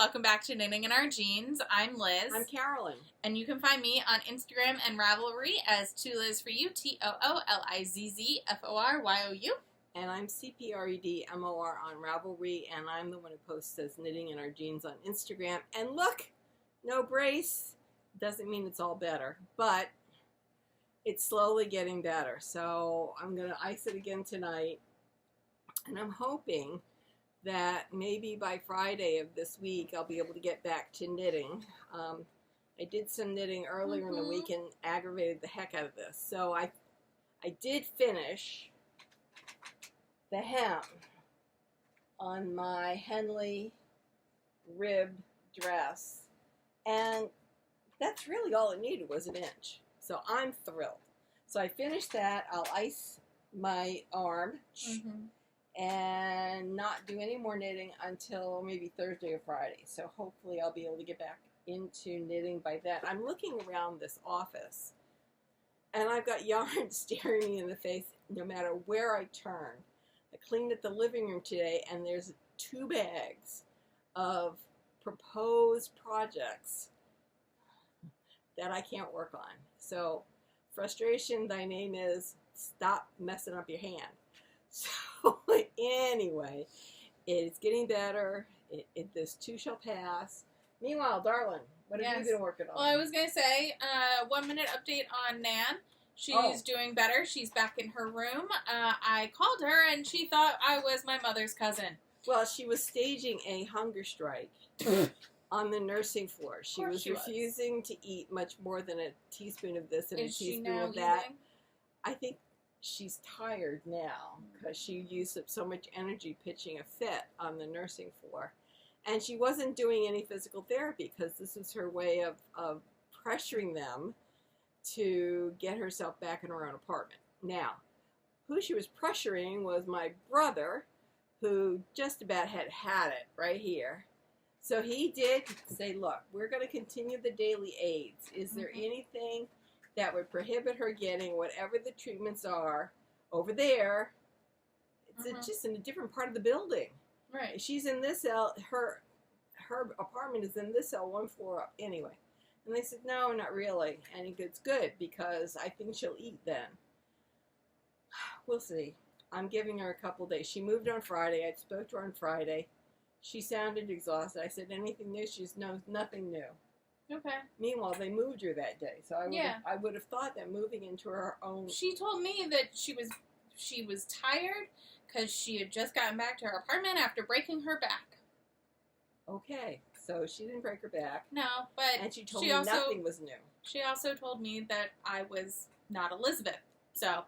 welcome back to Knitting in Our Jeans. I'm Liz. I'm Carolyn. And you can find me on Instagram and Ravelry as TooLizForYou, TOOLIZZFORYOU. And I'm CPREDMOR on Ravelry, and I'm the one who posts as Knitting in Our Jeans on Instagram. And look, no brace. Doesn't mean it's all better, but it's slowly getting better. So I'm going to ice it again tonight, and I'm hoping that maybe by Friday of this week I'll be able to get back to knitting. I did some knitting earlier in the week and aggravated the heck out of this. So I did finish the hem on my Henley rib dress, and that's really all it needed was an inch. So I'm thrilled. So I finished that. I'll ice my arm. And not do any more knitting until maybe Thursday or Friday. So hopefully I'll be able to get back into knitting by then. I'm looking around this office, and I've got yarn staring me in the face no matter where I turn. I cleaned up the living room today, and there's 2 bags of proposed projects that I can't work on. So, frustration, thy name is, stop messing up your hand. So anyway, it's getting better. This too shall pass. Meanwhile, darling, what have you been working on? Well, I was going to say, 1 minute update on Nan. She's doing better. She's back in her room. I called her, and she thought I was my mother's cousin. Well, she was staging a hunger strike on the nursing floor. She was refusing to eat much more than a teaspoon of this and a teaspoon of that. I think she's tired now because she used up so much energy pitching a fit on the nursing floor. And she wasn't doing any physical therapy because this is her way of pressuring them to get herself back in her own apartment. Now, who she was pressuring was my brother, who just about had it right here. So he did say, look, we're going to continue the daily aids. Is there anything that would prohibit her getting whatever the treatments are over there? It's just in a different part of the building. Right. She's in this cell. Her apartment is in this cell 1 floor up anyway. And they said, no, not really. And he goes, good, because I think she'll eat then. We'll see. I'm giving her a couple days. She moved on Friday. I spoke to her on Friday. She sounded exhausted. I said, anything new? She's no, nothing new. Okay. Meanwhile, they moved her that day, so I would have thought that moving into her own. She told me that she was tired because she had just gotten back to her apartment after breaking her back. Okay, so she didn't break her back. No, but and she told me nothing was new. She also told me that I was not Elizabeth, so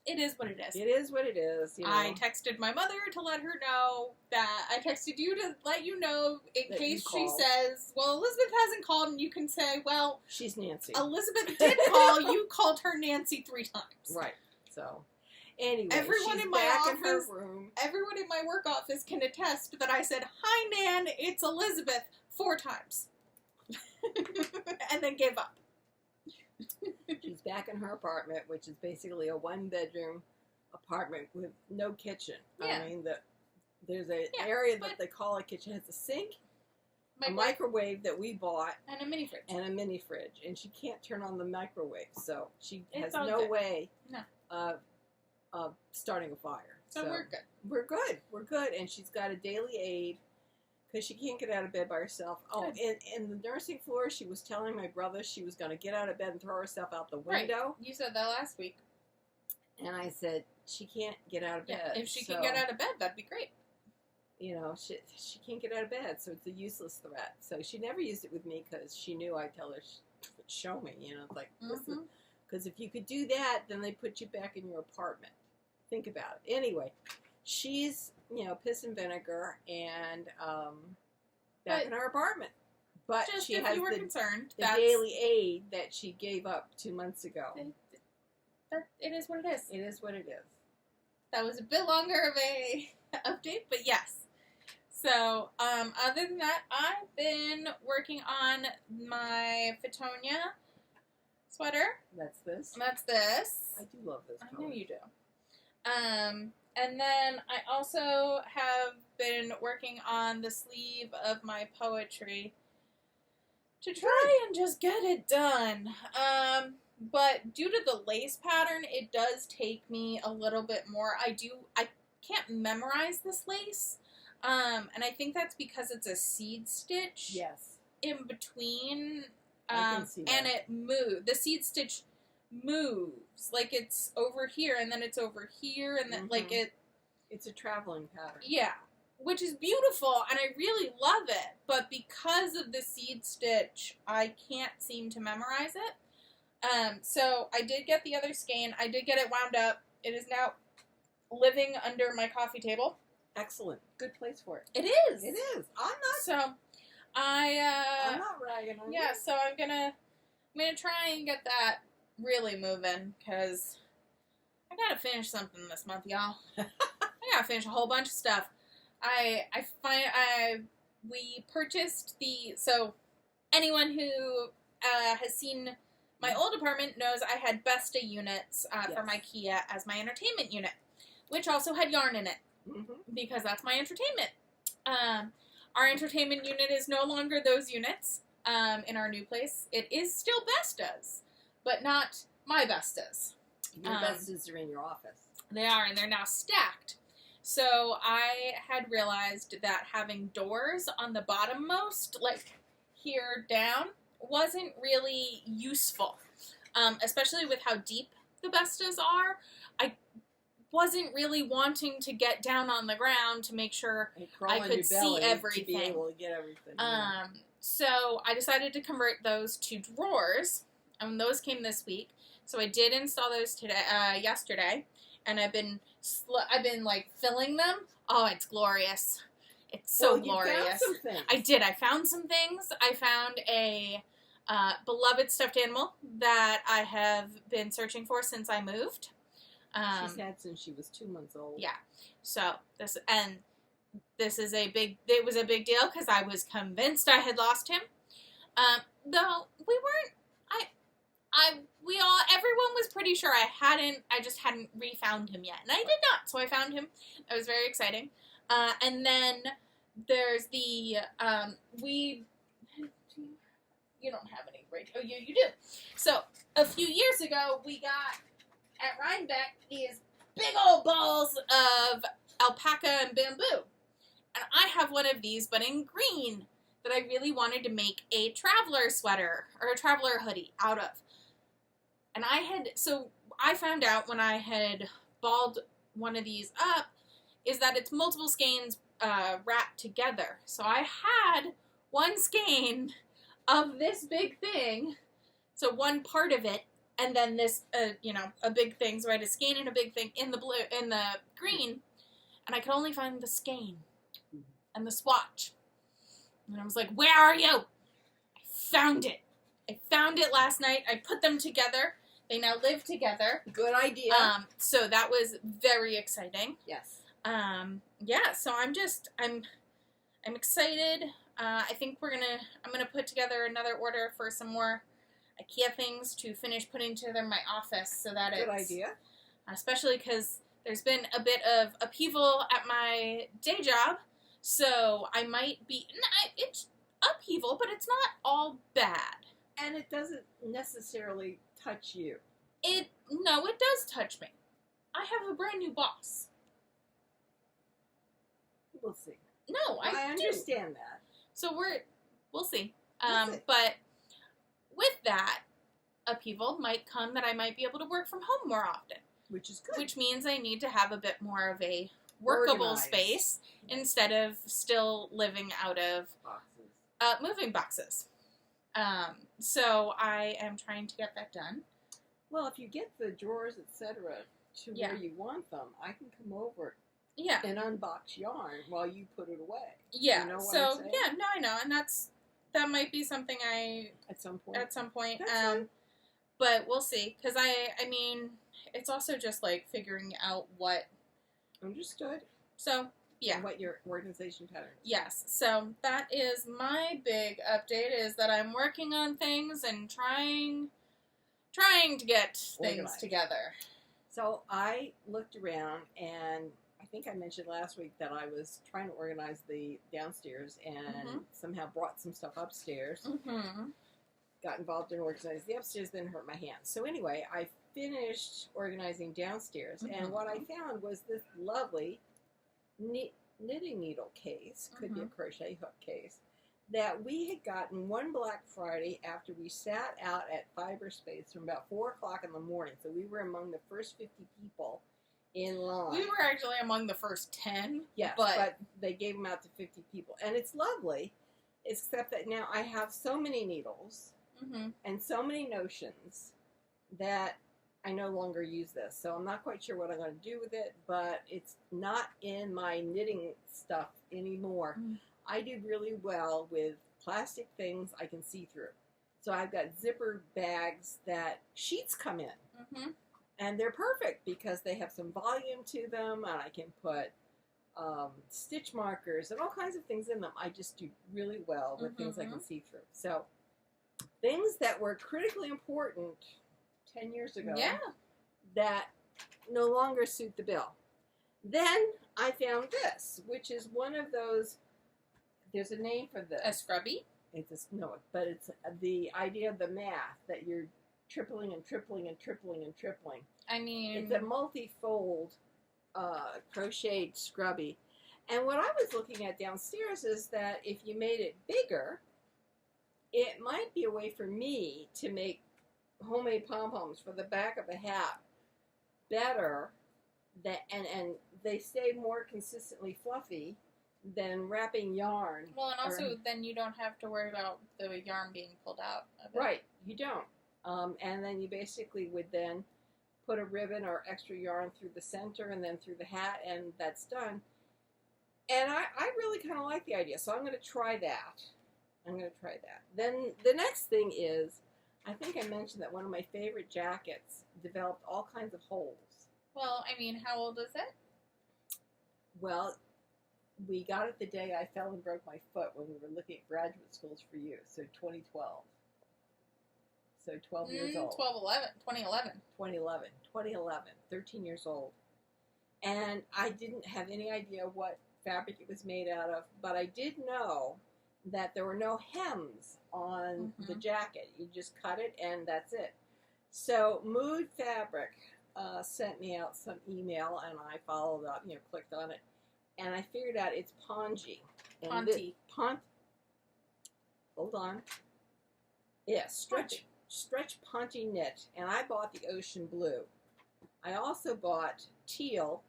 it is what it is. It is what it is. You know. I texted my mother to let her know that I texted you to let you know in case she says, well, Elizabeth hasn't called, and you can say, well, she's Nancy. Elizabeth did call. You called her Nancy 3 times. Right. So, anyway, everyone she's in my back office, in her room. Everyone in my work office can attest that I said, hi, Nan, it's Elizabeth 4 times. And then gave up. She's back in her apartment, which is basically a 1-bedroom apartment with no kitchen. Yeah. I mean, there's an area that they call a kitchen. It has a sink, a microwave that we bought, and a mini fridge. And she can't turn on the microwave, so she has all no good. way of starting a fire. So we're good. We're good. We're good. And she's got a daily aid because she can't get out of bed by herself. Oh, in the nursing floor, she was telling my brother she was going to get out of bed and throw herself out the window. Right. You said that last week. And I said, she can't get out of bed. If she can get out of bed, that'd be great. You know, she can't get out of bed, so it's a useless threat. So she never used it with me because she knew I'd tell her, show me, you know, it's like, listen. Because if you could do that, then they put you back in your apartment. Think about it. Anyway, she's, you know, piss and vinegar and back in her apartment. But just she if has you were concerned, the daily aid that she gave up 2 months ago. It is what it is. It is what it is. That was a bit longer of a update, but yes. So, other than that, I've been working on my Fittonia sweater. That's this. That's this. I do love this color. I know you do. And then I also have been working on the sleeve of my poetry to try and just get it done. But due to the lace pattern, it does take me a little bit more. I can't memorize this lace. And I think that's because it's a seed stitch. Yes. In between. I can see that. And it moves. The seed stitch moves. Like it's over here and then it's over here and then like it. It's a traveling pattern. Yeah. Which is beautiful and I really love it. But because of the seed stitch, I can't seem to memorize it. So I did get the other skein. I did get it wound up. It is now living under my coffee table. Excellent. Good place for it. It is. It is. I'm not. So I'm not ragging on you. Yeah. So I'm gonna try and get that really moving because I gotta finish something this month, y'all. I gotta finish a whole bunch of stuff. We purchased so anyone who has seen my old apartment knows I had Besta units for my Kia as my entertainment unit, which also had yarn in it because that's my entertainment. Our entertainment unit is no longer those units in our new place. It is still Besta's, but not my Bestas. Your Bestas are in your office. They are, and they're now stacked. So I had realized that having doors on the bottommost, like here down, wasn't really useful, especially with how deep the Bestas are. I wasn't really wanting to get down on the ground to make sure I could see everything. To be able to get everything. So I decided to convert those to drawers, and those came this week. So I did install those yesterday, and I've been like filling them. Oh, it's glorious. It's so glorious. You found some things. I did. I found some things. I found a beloved stuffed animal that I have been searching for since I moved. She's had since she was 2 months old. Yeah. So it was a big deal because I was convinced I had lost him. Though we weren't. Everyone was pretty sure I just hadn't refound him yet. And I did not, so I found him. That was very exciting. And then there's the, you don't have any, right? Oh, you do. So, a few years ago, we got, at Rhinebeck, these big old balls of alpaca and bamboo. And I have one of these, but in green, that I really wanted to make a traveler sweater, or a traveler hoodie out of. And I found out when I had balled one of these up, is that it's multiple skeins wrapped together. So I had one skein of this big thing, so one part of it, and then this, a big thing. So I had a skein and a big thing in the green, and I could only find the skein and the swatch. And I was like, "Where are you?" I found it. I found it last night. I put them together. They now live together. Good idea. So that was very exciting. Yes. Yeah, so I'm excited. I think I'm gonna put together another order for some more IKEA things to finish putting together my office so that Good idea. Especially because there's been a bit of upheaval at my day job, so I might be, it's upheaval, but it's not all bad. And it doesn't necessarily touch you. No, it does touch me. I have a brand new boss. We'll see. No, I understand that. So we'll see. We'll see. But with that upheaval might come that I might be able to work from home more often. Which is good. Which means I need to have a bit more of a workable space instead of still living out of moving boxes. So I am trying to get that done. Well, if you get the drawers, etc., to where you want them, I can come over and unbox yarn while you put it away. Yeah. You know what I'm saying? Yeah, no, I know, and that might be something at some point. But we'll see, because I mean, it's also just like figuring out what. Understood. So yeah, and what your organization pattern is. Yes. So that is my big update, is that I'm working on things and trying to get things together. So I looked around, and I think I mentioned last week that I was trying to organize the downstairs and somehow brought some stuff upstairs. Got involved in organizing the upstairs, then hurt my hands. So anyway, I finished organizing downstairs, and what I found was this lovely knitting needle case, could be a crochet hook case, that we had gotten one Black Friday after we sat out at Fiberspace from about 4 o'clock in the morning. So we were among the first 50 people in line. We were actually among the first 10. Yes, but they gave them out to 50 people. And it's lovely, except that now I have so many needles and so many notions that I no longer use this. So I'm not quite sure what I'm going to do with it, but it's not in my knitting stuff anymore. I do really well with plastic things I can see through. So I've got zipper bags that sheets come in. And they're perfect because they have some volume to them, and I can put stitch markers and all kinds of things in them. I just do really well with things I can see through. So things that were critically important 10 years ago that no longer suit the bill. Then I found this, which is one of those, there's a name for this. A scrubby? It's but it's the idea of the math, that you're tripling and tripling and tripling and tripling. I mean, it's a multi-fold crocheted scrubby. And what I was looking at downstairs is that if you made it bigger, it might be a way for me to make homemade pom-poms for the back of a hat better, and they stay more consistently fluffy than wrapping yarn. Well, and also then you don't have to worry about the yarn being pulled out of it. Right, you don't. And then you basically would then put a ribbon or extra yarn through the center and then through the hat, and that's done. And I really kind of like the idea, so I'm going to try that. Then the next thing is, I think I mentioned that one of my favorite jackets developed all kinds of holes. Well, I mean, how old is it? Well, we got it the day I fell and broke my foot when we were looking at graduate schools for you, so 2012. So 12 years old. 2011, 13 years old. And I didn't have any idea what fabric it was made out of, but I did know that there were no hems on the jacket. You just cut it and that's it. So Mood Fabric sent me out some email, and I followed up, clicked on it, and I figured out it's Ponji. Hold on. Yeah, Stretch Ponte knit, and I bought the ocean blue. I also bought teal,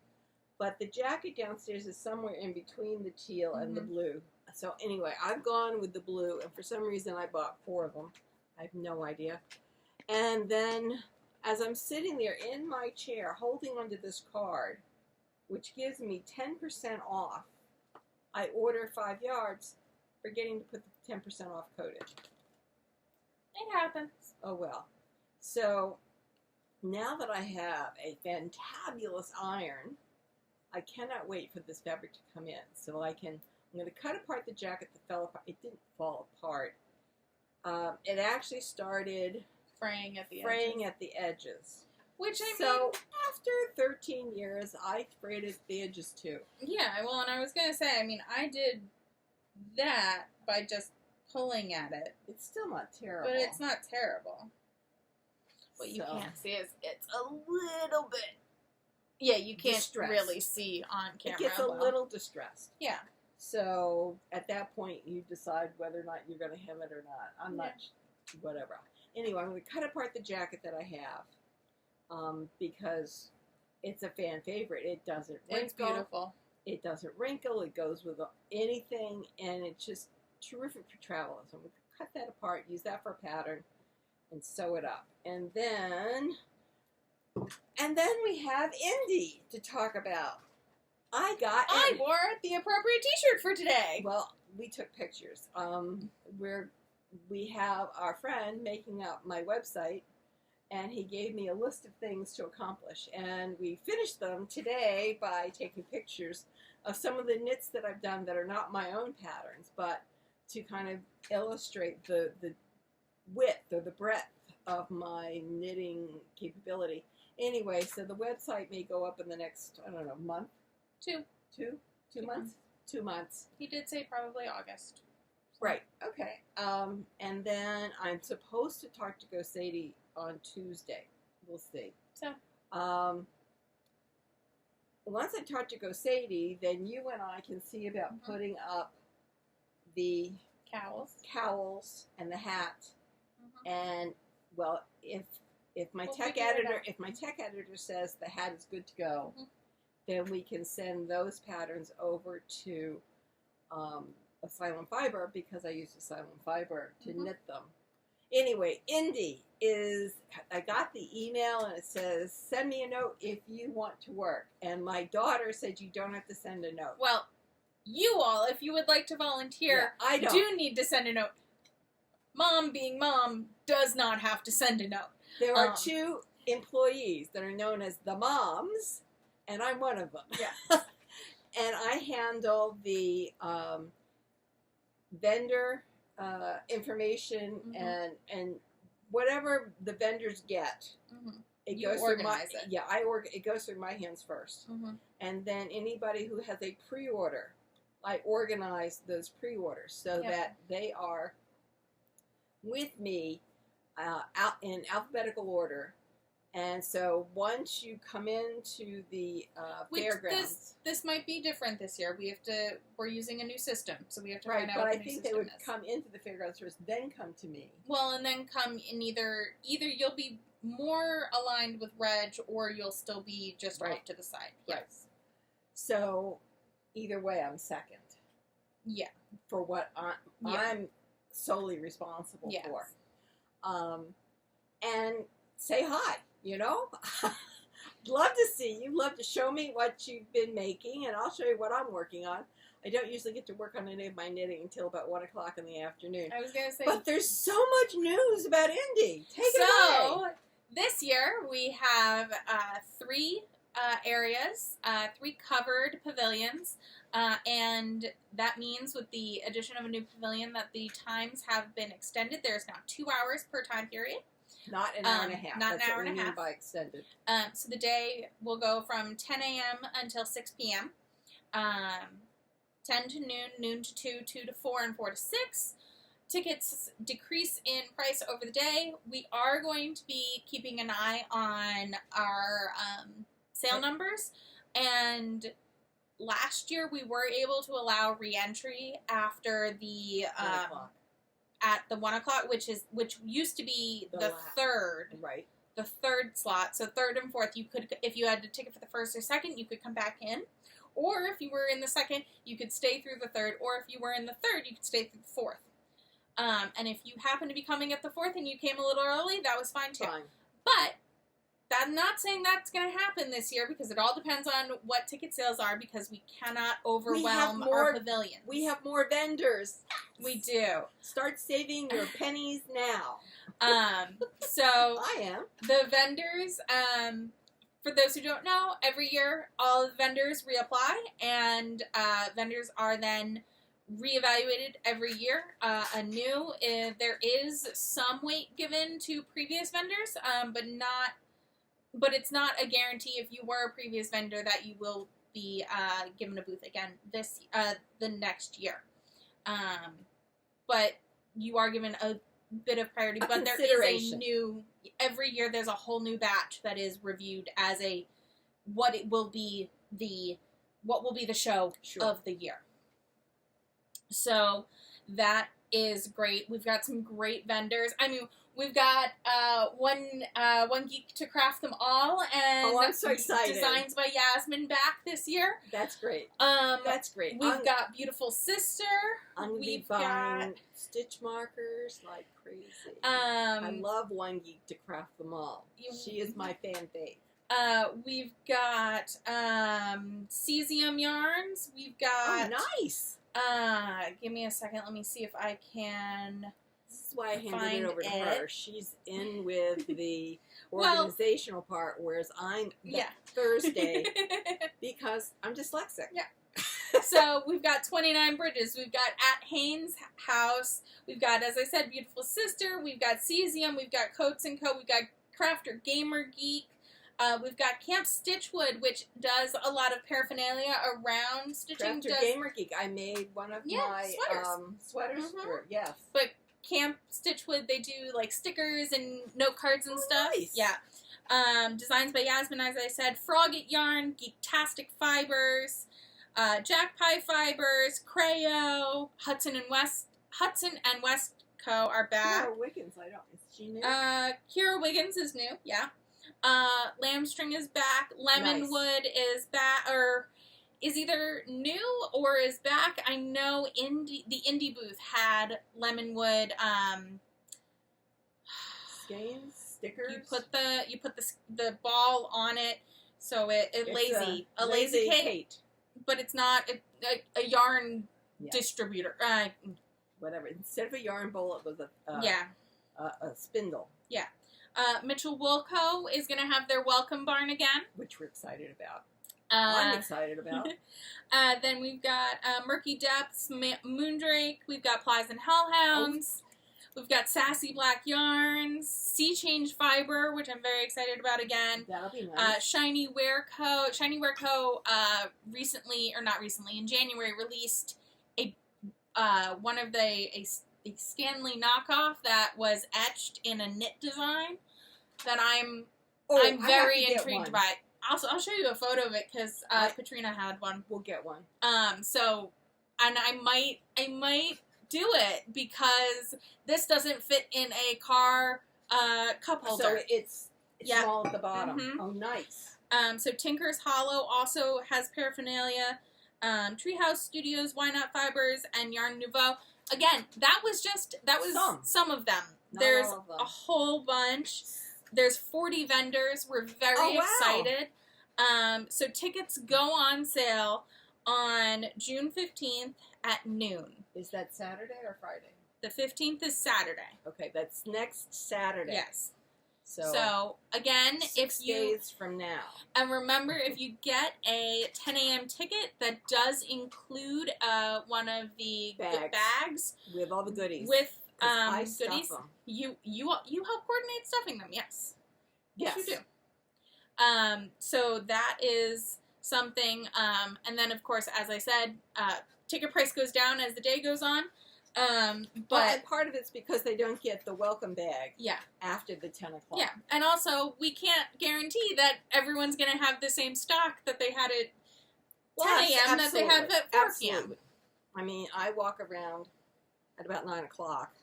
but the jacket downstairs is somewhere in between the teal and the blue. So anyway, I've gone with the blue, and for some reason I bought 4 of them. I have no idea. And then as I'm sitting there in my chair holding onto this card, which gives me 10% off, I order 5 yards, forgetting to put the 10% off codage. It happens. Oh well. So now that I have a fantabulous iron, I cannot wait for this fabric to come in. So I'm going to cut apart the jacket that fell apart. It didn't fall apart. It actually started fraying at the edges. Which So after 13 years, I frayed at the edges too. Yeah, well, and I was going to say, I did that by just pulling at it. It's still not terrible. But it's not terrible. What you can't see is it's a little bit... Yeah, you can't really see on camera. It gets a little distressed. Yeah. So at that point, you decide whether or not you're going to hem it or not. I'm not... Whatever. Anyway, I'm going to cut apart the jacket that I have because it's a fan favorite. It doesn't wrinkle. It's beautiful. It doesn't wrinkle. It goes with anything, and it's just terrific for travel. So I'm going to cut that apart, use that for a pattern, and sew it up. And then we have Indy to talk about. I wore the appropriate t-shirt for today. Well, we took pictures. We have our friend making up my website, and he gave me a list of things to accomplish. And we finished them today by taking pictures of some of the knits that I've done that are not my own patterns, but to kind of illustrate the width or the breadth of my knitting capability. Anyway, so the website may go up in the next, month. 2. 2 2 months? 2 months. He did say probably August. Right. Okay. And then I'm supposed to talk to Gosadi on Tuesday. We'll see. So. Once I talk to Gosadi, then you and I can see about putting up the cowls and the hat. And well, if my tech editor says the hat is good to go, then we can send those patterns over to Asylum Fiber, because I use Asylum Fiber to knit them. Anyway, Indy I got the email and it says, send me a note if you want to work. And my daughter said you don't have to send a note. Well, you all, if you would like to volunteer, I don't. do need to send a note. Mom, being mom, does not have to send a note. There are 2 employees that are known as the moms, and I'm one of them. Yeah. And I handle the vendor information and whatever the vendors get. It goes through my it. Yeah, it goes through my hands first. And then anybody who has a pre-order, I organize those pre-orders so that they are with me out in alphabetical order. And so once you come into the fairgrounds, this might be different this year. We're using a new system, so we have to find out. But what I the new think system they would is. come into the fairgrounds first, then come to me. Well, and then come in either you'll be more aligned with Reg, or you'll still be just off to the side. Right. Yes. So either way, I'm second. Yeah. For what I'm solely responsible for. And say hi, you know? Love to see you. Love to show me what you've been making, and I'll show you what I'm working on. I don't usually get to work on any of my knitting until about 1 o'clock in the afternoon. I was going to say. But there's so much news about Indy. Take it away. So, this year we have 3 areas, 3 covered pavilions, and that means with the addition of a new pavilion that the times have been extended. There's now 2 hours per time period. Not an hour and a half. Not That's an hour what and we a mean half. by extended. So the day will go from 10 a.m. until 6 p.m. 10 to noon, noon to 2, 2 to 4, and 4 to 6. Tickets decrease in price over the day. We are going to be keeping an eye on our sale numbers. And last year we were able to allow re-entry after the 1 o'clock. At the 1 o'clock, which used to be the third. Right. The third slot. So 3rd and 4th, you could, if you had a ticket for the 1st or 2nd, you could come back in. Or if you were in the 2nd, you could stay through the 3rd. Or if you were in the 3rd, you could stay through the 4th. And if you happen to be coming at the 4th and you came a little early, that was fine too. But I'm not saying that's going to happen this year, because it all depends on what ticket sales are, because we cannot overwhelm our pavilions. We have more vendors. We do. Start saving your pennies now. So I am. The vendors, for those who don't know, every year all of the vendors reapply, and vendors are then reevaluated every year anew. There is some weight given to previous vendors, but it's not a guarantee if you were a previous vendor that you will be given a booth again the next year. But you are given a bit of priority. But there is every year there's a whole new batch that is reviewed as what will be the show of the year. So that is great. We've got some great vendors. I mean, we've got one geek to craft them all, and I'm so excited. Designs by Yasmin back this year. That's great. That's great. We've got Beautiful Sister. I'm gonna be buying stitch markers like crazy. I love One Geek to craft them all. She is my fan fave. We've got cesium yarns. We've got nice. Give me a second. Let me see if I can. This is why I handed it over to her. She's in with the organizational part, whereas I'm Thursday because I'm dyslexic. Yeah. So we've got 29 Bridges. We've got At Haynes House. We've got, as I said, Beautiful Sister. We've got Cesium. We've got Coats & Co. We've got Crafter Gamer Geek. We've got Camp Stitchwood, which does a lot of paraphernalia around stitching. Crafter Gamer Geek. I made one of my sweaters for, yes. But Camp Stitchwood, they do like stickers and note cards and stuff. Nice. Yeah. Designs by Yasmin, as I said. Frogget Yarn, Geektastic Fibers, Jack Pie Fibers, Crayo, Hudson and West Co. are back. Kira Wiggins, is she new? Kira Wiggins is new, yeah. Lambstring is back. Lemonwood is back, or is either new or is back. I know the indie booth had Lemonwood. Skeins, stickers. You put the ball on it, so it's a lazy Kate, but it's not a yarn distributor. Whatever. Instead of a yarn bowl, it was a spindle. Yeah. Mitchell Wool Co. is going to have their welcome barn again, which we're excited about. I'm excited about. Then we've got Murky Depths, Moondrake. We've got Plies and Hellhounds. We've got Sassy Black Yarns, Sea Change Fiber, which I'm very excited about again. That'll be nice. Shiny Wear Co. In January, released one of a Stanley knockoff that was etched in a knit design that I'm very intrigued by. Also, I'll show you a photo of it because Katrina had one. We'll get one. So, and I might do it because this doesn't fit in a car cup holder. So it's small at the bottom. Mm-hmm. Oh, nice. So Tinker's Hollow also has paraphernalia. Treehouse Studios, Why Not Fibers, and Yarn Nouveau. Again, that was some of them. There's a whole bunch. There's 40 vendors. We're very excited. So tickets go on sale on June 15th at noon. Is that Saturday or Friday? The 15th is Saturday. Okay, that's next Saturday. Yes. So again, 6 days from now. And remember, if you get a 10 a.m. ticket, that does include one of the bags with all the goodies. With goodies. You help coordinate stuffing them. Yes. Yes, you do. So that is something. And then, of course, as I said, ticket price goes down as the day goes on. But part of it's because they don't get the welcome bag after the 10 o'clock. Yeah, and also we can't guarantee that everyone's going to have the same stock that they had at 10 a.m. that they have at 4 p.m. I mean, I walk around at about 9 o'clock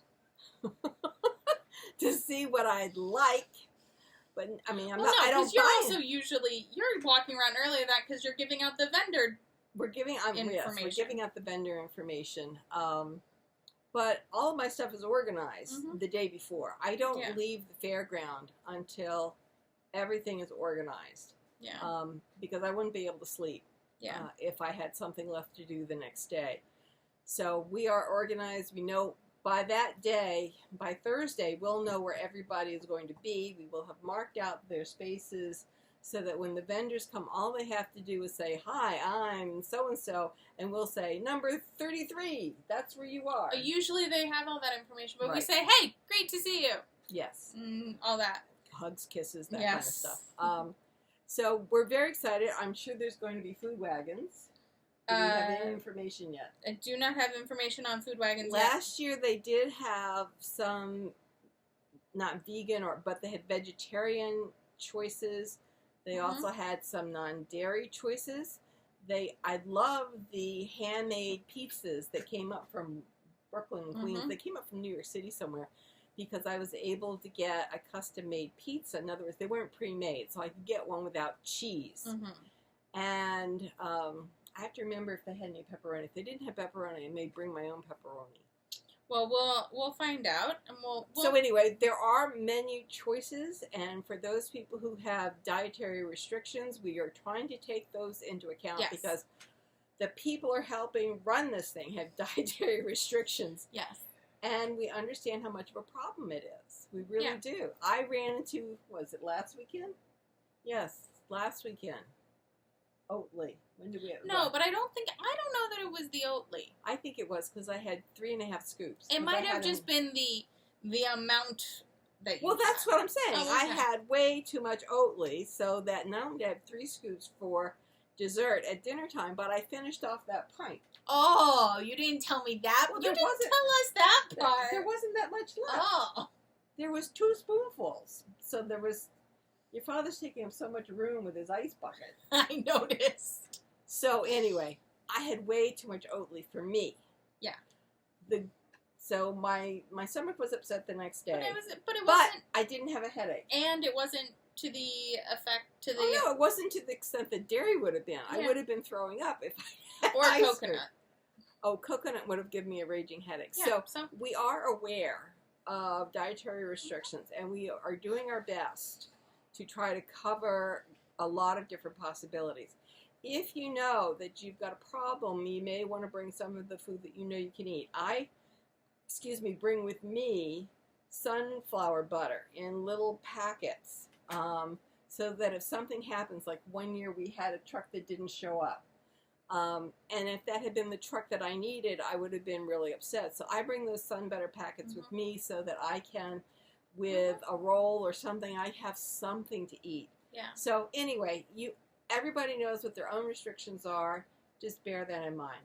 to see what I'd like. But, I mean, I don't buy it. You're walking around earlier than that because you're giving out the vendor information. Yes, we're giving out the vendor information. But all of my stuff is organized the day before. I don't leave the fairground until everything is organized. Yeah. Because I wouldn't be able to sleep if I had something left to do the next day. So we are organized. We know by that day, by Thursday, we'll know where everybody is going to be. We will have marked out their spaces so that when the vendors come, all they have to do is say, "Hi, I'm so-and-so," and we'll say, "Number 33, that's where you are." Usually they have all that information, but we say, "Hey, great to see you." Yes. All that. Hugs, kisses, that kind of stuff. So we're very excited. I'm sure there's going to be food wagons. Do we have any information yet? I do not have information on food wagons Last year they did have some, not vegan, but they had vegetarian choices. They also had some non-dairy choices. I love the handmade pizzas that came up from Brooklyn, Queens. They came up from New York City somewhere because I was able to get a custom-made pizza. In other words, they weren't pre-made, so I could get one without cheese. And I have to remember if they had any pepperoni. If they didn't have pepperoni, I may bring my own pepperoni. Well, we'll find out, and we'll. So anyway, there are menu choices, and for those people who have dietary restrictions, we are trying to take those into account because the people are helping run this thing have dietary restrictions. Yes. And we understand how much of a problem it is. We really do. I ran into, was it last weekend? Yes, last weekend. Oatly. When did we have but I don't know that it was the Oatly. I think it was because I had 3.5 scoops. It might have just been the amount that you Well, that's had. what I'm saying. Oh, I okay. had way too much Oatly, so that not only did I have 3 scoops for dessert at dinner time, but I finished off that pint. Oh, you didn't tell me that. Well, You there didn't wasn't- tell us that part. There wasn't that much left. Oh. There was 2 spoonfuls. So there was... Your father's taking up so much room with his ice bucket. I noticed. So anyway, I had way too much Oatly for me. Yeah. So my stomach was upset the next day. But it But wasn't. I didn't have a headache. And it wasn't to the effect to the Oh no, it wasn't to the extent that dairy would have been. I Yeah. would have been throwing up if I had or ice coconut. cream. Oh, coconut would have given me a raging headache. Yeah, So we are aware of dietary restrictions, and we are doing our best to try to cover a lot of different possibilities. If you know that you've got a problem, you may want to bring some of the food that you know you can eat. Bring with me sunflower butter in little packets, so that if something happens, like one year we had a truck that didn't show up, and if that had been the truck that I needed, I would have been really upset. So I bring those sun butter packets with me so that I can, with a roll or something, I have something to eat. Yeah. So anyway, everybody knows what their own restrictions are. Just bear that in mind.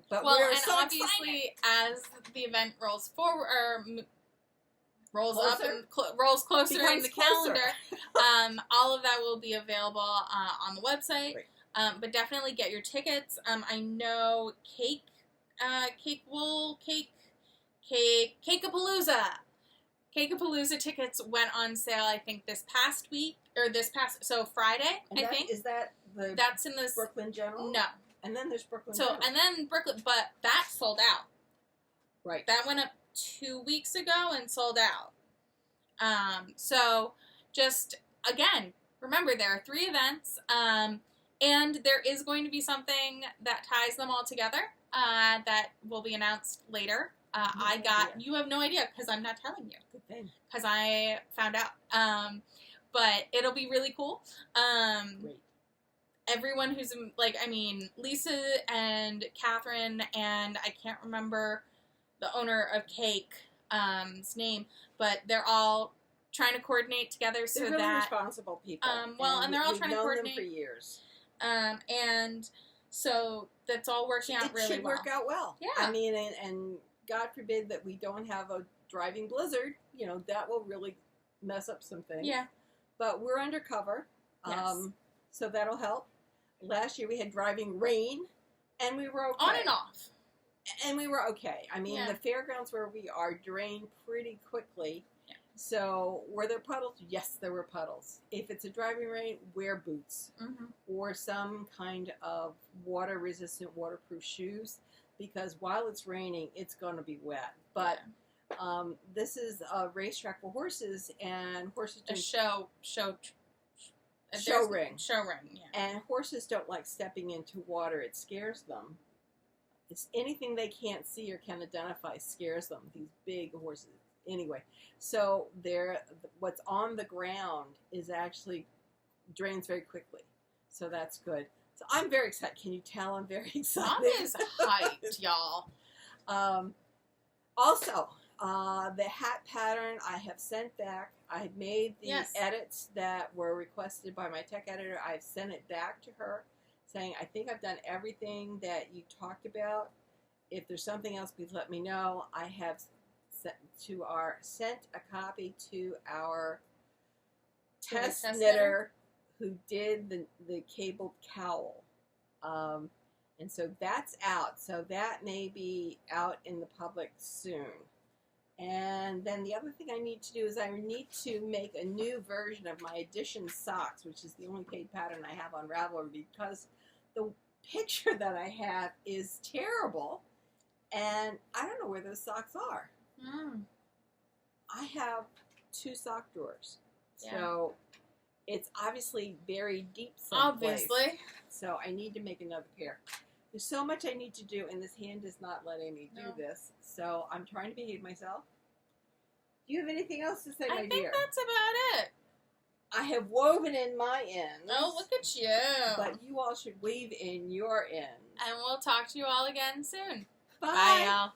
But Well, we're and so obviously, as the event rolls forward, or rolls up Closer? and rolls closer in Becomes the closer. calendar, all of that will be available on the website. Right. But definitely get your tickets. I know Cakeapalooza tickets went on sale, I think, so Friday, And I think. Is that the That's in this, Brooklyn General? no. And then there's Brooklyn So, General. and then Brooklyn, but that sold out. Right. That went up 2 weeks ago and sold out. So just, again, remember there are 3 events, and there is going to be something that ties them all together, that will be announced later. You have no idea, because I'm not telling you. Good thing. Because I found out. But it'll be really cool. Great. Everyone who's, Lisa and Catherine, and I can't remember the owner of Cake's name, but they're all trying to coordinate together so They're really that... responsible people. and they're all trying to coordinate. We've known them for years. And so that's all working out really well. It should work out well. Yeah. I mean, and God forbid that we don't have a driving blizzard. That will really mess up some things. Yeah. But we're undercover. Yes. So that'll help. Last year we had driving rain, and we were okay. On and off. And we were okay. I mean, Yeah. the fairgrounds where we are drain pretty quickly. Yeah. So, were there puddles? Yes, there were puddles. If it's a driving rain, wear boots. Mm-hmm. Or some kind of water-resistant, waterproof shoes. Because while it's raining, it's going to be wet. But this is a racetrack for horses, and horses A do show ring. Show ring, yeah. And horses don't like stepping into water. It scares them. It's anything they can't see or can identify scares them, these big horses. Anyway, so what's on the ground is actually drains very quickly. So that's good. So I'm very excited. Can you tell I'm very excited? Mom is hyped, y'all. Also, the hat pattern I have sent back. I had made the edits that were requested by my tech editor. I've sent it back to her, saying, I think I've done everything that you talked about. If there's something else, please let me know. I have sent a copy to our test knitter who did the cabled cowl. And so that's out. So that may be out in the public soon. And then the other thing I need to do is I need to make a new version of my edition socks, which is the only paid pattern I have on Ravelry, because the picture that I have is terrible, and I don't know where those socks are. I have 2 sock drawers, so it's obviously buried deep someplace. Obviously. So I need to make another pair. There's so much I need to do, and this hand is not letting me do this. So I'm trying to behave myself. Do you have anything else to say, my dear? I think that's about it. I have woven in my ends. Oh, look at you. But you all should weave in your ends. And we'll talk to you all again soon. Bye. Bye, y'all.